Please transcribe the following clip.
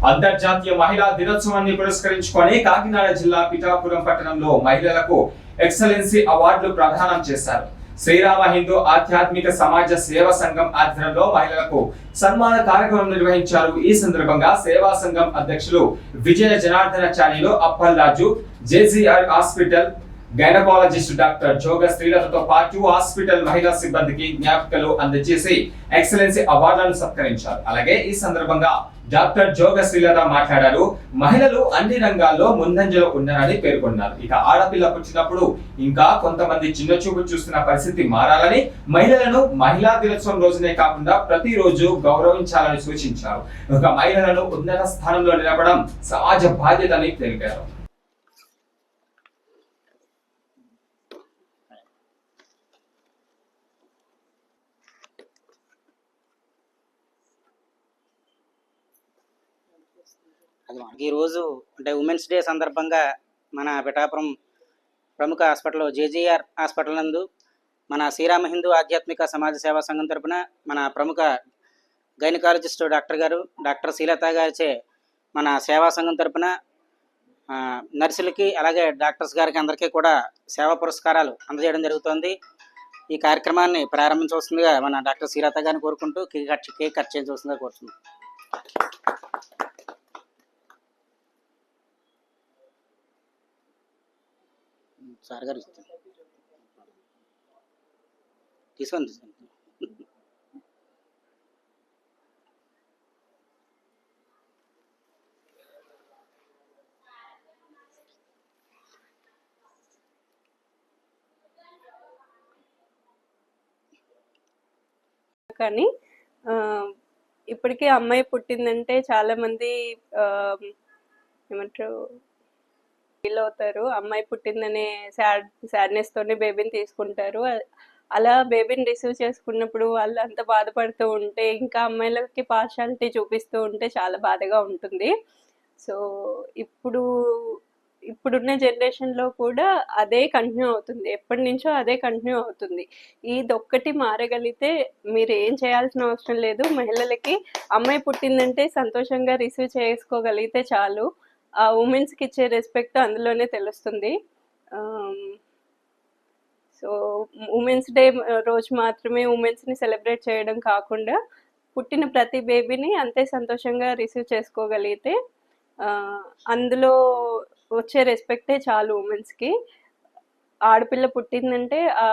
అంతర్జాతీయ మహిళా దినోత్సవాన్ని పురస్కరించుకొని కాకినాడ జిల్లా పిఠాపురం పట్టణంలో మహిళలకు ఎక్సలెన్సీ అవార్డులు ప్రదానం చేశారు. శ్రీరామ హిందూ ఆధ్యాత్మిక సమాజ సేవా సంఘం ఆధ్వర్యంలో మహిళలకు సన్మాన కార్యక్రమం నిర్వహించారు. ఈ సందర్భంగా సేవా సంఘం అధ్యక్షులు Vijaya Janardhanacharyulu Appalraju, JGR hospital gynaecologist doctor Joga శ్రీలతతో పాటు హాస్పిటల్ మహిళా సిబ్బందికి జ్ఞాపికలు అందజేసి ఎక్సలెన్సీ అవార్డులను సత్కరించారు. అలాగే ఈ సందర్భంగా డాక్టర్ జోగ శ్రీలత మాట్లాడారు. మహిళలు అన్ని రంగాల్లో ముందంజలో ఉన్నారని పేర్కొన్నారు. ఇక ఆడపిల్ల పుట్టినప్పుడు ఇంకా కొంతమంది చిన్న చూపు చూస్తున్న పరిస్థితి మారాలని, మహిళలను మహిళా దినోత్సవం రోజునే కాకుండా ప్రతిరోజు గౌరవించాలని సూచించారు. ఇక మహిళలను ఉన్నత స్థానంలో నిలపడం సమాజ బాధ్యతని తెలిపారు. ఈరోజు అంటే ఉమెన్స్ డే సందర్భంగా మన పిఠాపురం ప్రముఖ హాస్పిటల్ జేజీఆర్ హాస్పిటల్ నందు మన శ్రీరామ హిందూ ఆధ్యాత్మిక సమాజ సేవా సంఘం తరపున మన ప్రముఖ గైనకాలజిస్ట్ డాక్టర్ గారు డాక్టర్ శ్రీలత గారిచే మన సేవా సంఘం తరపున నర్సులకి అలాగే డాక్టర్స్ గారికి అందరికీ కూడా సేవా పురస్కారాలు అందజేయడం జరుగుతుంది. ఈ కార్యక్రమాన్ని ప్రారంభించవలసిందిగా మన డాక్టర్ శ్రీలత గారిని కోరుకుంటూ కేక్ కట్ చేయవలసిందిగా కోరుతున్నాం. సార్ గారు తీసుకోండి. కానీ ఇప్పటికే అమ్మాయి పుట్టిందంటే చాలా మంది ఏమంటారు ఫీల్ అవుతారు. అమ్మాయి పుట్టిందనే సాడ్నెస్ తోనే బేబీని తీసుకుంటారు. అలా బేబీని రిసీవ్ చేసుకున్నప్పుడు వాళ్ళు అంత బాధపడుతూ ఉంటే, ఇంకా అమ్మాయిలకి పార్షాలిటీ చూపిస్తూ ఉంటే చాలా బాధగా ఉంటుంది. సో ఇప్పుడున్న జనరేషన్లో కూడా అదే కంటిన్యూ అవుతుంది. ఎప్పటి నుంచో అదే కంటిన్యూ అవుతుంది. ఇదొక్కటి మారగలిగితే మీరు ఏం చేయాల్సిన అవసరం లేదు. మహిళలకి అమ్మాయి పుట్టిందంటే సంతోషంగా రిసీవ్ చేసుకోగలిగితే చాలు. ఆ ఉమెన్స్కి ఇచ్చే రెస్పెక్ట్ అందులోనే తెలుస్తుంది. సో ఉమెన్స్ డే రోజు మాత్రమే ఉమెన్స్ని సెలబ్రేట్ చేయడం కాకుండా పుట్టిన ప్రతి బేబీని అంతే సంతోషంగా రిసీవ్ చేసుకోగలిగితే అందులో వచ్చే రెస్పెక్టే చాలు ఉమెన్స్కి. ఆడపిల్ల పుట్టిందంటే